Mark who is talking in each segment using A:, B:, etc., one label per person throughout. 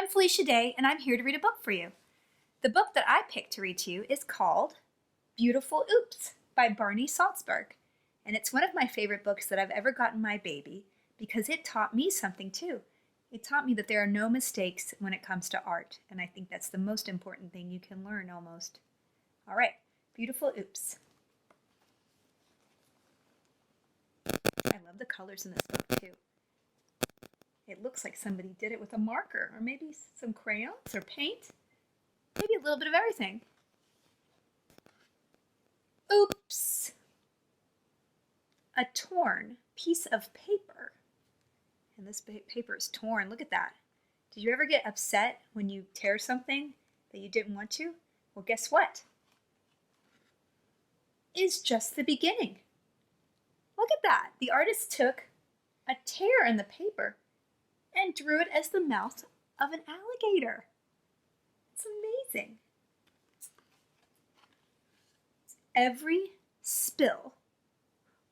A: I'm Felicia Day, and I'm here to read a book for you. The book that I picked to read to you is called Beautiful Oops by Barney Salzberg, and it's one of my favorite books that I've ever gotten my baby because it taught me something too. It taught me that there are no mistakes when it comes to art, and I think that's the most important thing you can learn almost. All right, Beautiful Oops. I love the colors in this book too. It looks like somebody did it with a marker, or maybe some crayons or paint. Maybe a little bit of everything. Oops! A torn piece of paper. And this paper is torn. Look at that. Did you ever get upset when you tear something that you didn't want to? Well, guess what? Is just the beginning. Look at that. The artist took a tear in the paper and drew it as the mouth of an alligator. It's amazing. Every spill.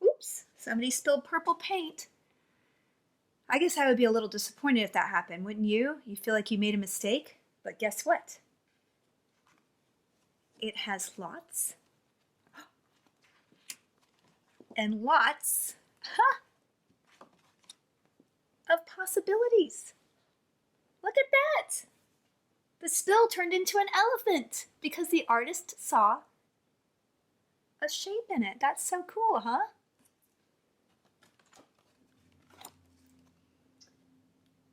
A: Oops, somebody spilled purple paint. I guess I would be a little disappointed if that happened, wouldn't you? You feel like you made a mistake, but guess what? It has lots and lots of possibilities. Look at that. The spill turned into an elephant because the artist saw a shape in it. That's so cool, huh?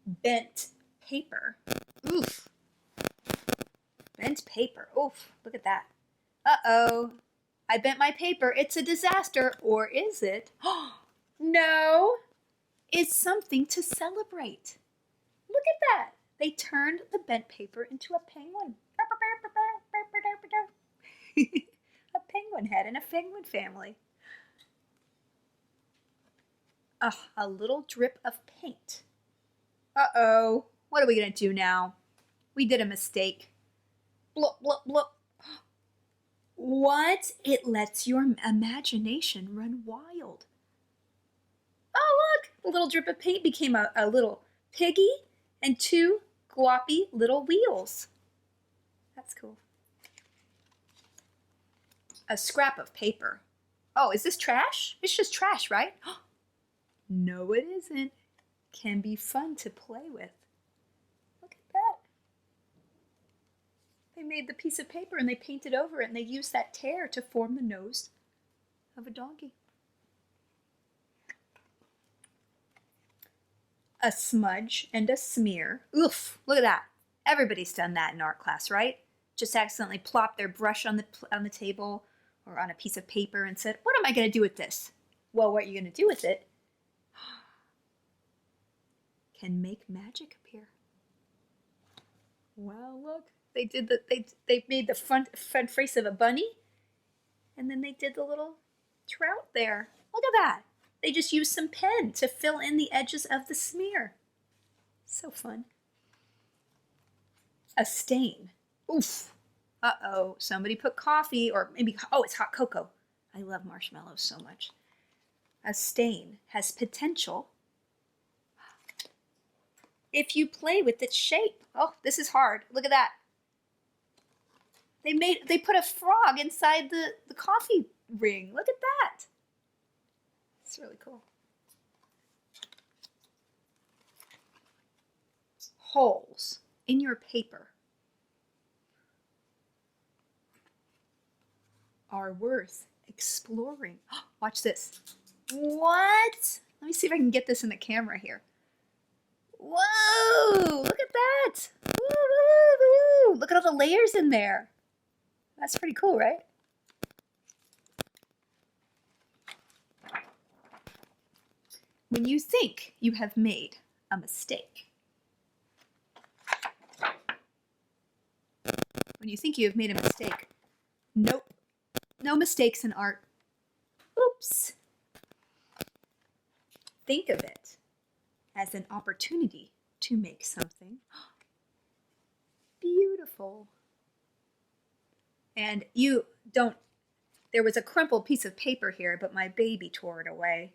A: Bent paper. Oof. Bent paper. Oof. Look at that. Uh-oh. I bent my paper. It's a disaster. Or is it? No. It's something to celebrate. Look at that. They turned the bent paper into a penguin. A penguin head and a penguin family. A little drip of paint. Uh-oh. What are we going to do now? We did a mistake. Blop, blop, blop. What? It lets your imagination run wild. Oh, look! The little drip of paint became a little piggy and two gloppy little wheels. That's cool. A scrap of paper. Oh, is this trash? It's just trash, right? No, it isn't. Can be fun to play with. Look at that. They made the piece of paper and they painted over it and they used that tear to form the nose of a donkey. A smudge and a smear. Oof, look at that. Everybody's done that in art class, right? Just accidentally plopped their brush on the table or on a piece of paper and said, what am I going to do with this? Well, what you're going to do with it can make magic appear. Well, look, they made the front face of a bunny, and then they did the little trout there. Look at that. They just used some pen to fill in the edges of the smear. So fun. A stain. Oof. Uh-oh, somebody put coffee or maybe, oh, it's hot cocoa. I love marshmallows so much. A stain has potential if you play with its shape. Oh, this is hard. Look at that. They put a frog inside the coffee ring. Look at that. It's really cool. Holes in your paper are worth exploring. Watch this. What? Let me see if I can get this in the camera here. Whoa! Look at that! Woo, woo, woo. Look at all the layers in there. That's pretty cool, right? When you think you have made a mistake. When you think you have made a mistake. Nope. No mistakes in art. Oops. Think of it as an opportunity to make something beautiful. And there was a crumpled piece of paper here, but my baby tore it away.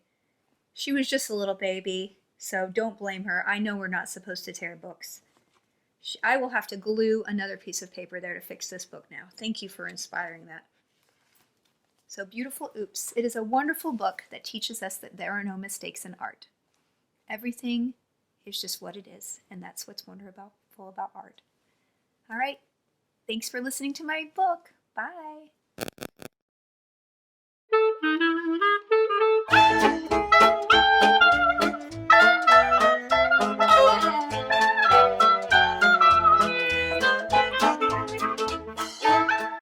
A: She was just a little baby, so don't blame her. I know we're not supposed to tear books. I will have to glue another piece of paper there to fix this book now. Thank you for inspiring that. So Beautiful Oops. It is a wonderful book that teaches us that there are no mistakes in art. Everything is just what it is, and that's what's wonderful about art. All right, thanks for listening to my book. Bye.